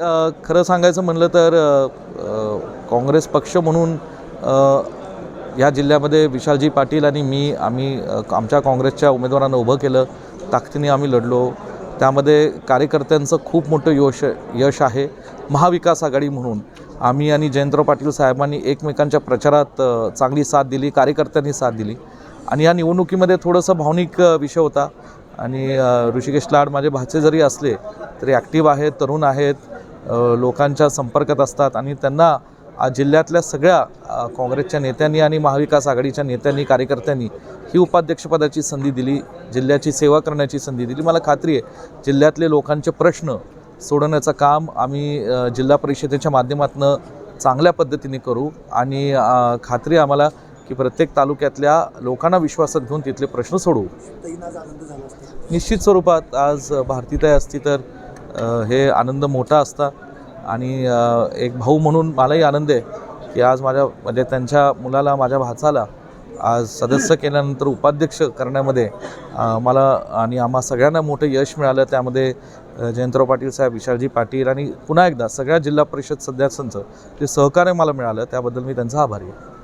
खरं सांगायचं म्हणलं तर काँग्रेस पक्ष म्हणून या जिल्ह्यामध्ये विशालजी पाटील आणि आम्ही आमच्या काँग्रेसच्या उमेदवारांना उभं केलं. ताकदीने आम्ही लढलो. त्यामध्ये कार्यकर्त्यांचं खूप मोठं यश आहे. महाविकास आघाडी म्हणून आम्ही आणि जयंतराव पाटील साहेबांनी एकमेकांच्या प्रचारात चांगली साथ दिली, कार्यकर्त्यांनी साथ दिली. आणि या निवडणुकीमध्ये थोडंसं भावनिक विषय होता. आणि ऋषिकेश लाड माझे भाचे जरी असले तरी ॲक्टिव्ह आहेत, तरुण आहेत, लोकांच्या संपर्कात असतात आणि त्यांना जिल्ह्यातल्या सगळ्या काँग्रेसच्या नेत्यांनी आणि महाविकास आघाडीच्या नेत्यांनी, कार्यकर्त्यांनी ही उपाध्यक्षपदाची संधी दिली, जिल्ह्याची सेवा करण्याची संधी दिली. मला खात्री आहे जिल्ह्यातले लोकांचे प्रश्न सोडवण्याचं काम आम्ही जिल्हा परिषदेच्या माध्यमातून चांगल्या पद्धतीने करू. आणि खात्री आम्हाला की प्रत्येक तालुक्यातल्या लोकांना विश्वासात घेऊन तिथले प्रश्न सोडवू. निश्चित स्वरूपात आज भारतीताई असती तर हे आनंद मोठा असता. आणि एक भाऊ म्हणून मलाही आनंद आहे की आज म्हणजे त्यांच्या मुलाला, माझ्या भाचाला आज सदस्य केल्यानंतर उपाध्यक्ष करण्यामध्ये मला आणि आम्हा सगळ्यांना मोठं यश मिळालं. त्यामध्ये जयंतराव पाटील साहेब, विशालजी पाटील आणि पुन्हा एकदा सगळ्या जिल्हा परिषद सदस्यांचं जे सहकार्य मला मिळालं त्याबद्दल मी त्यांचा आभारी आहे.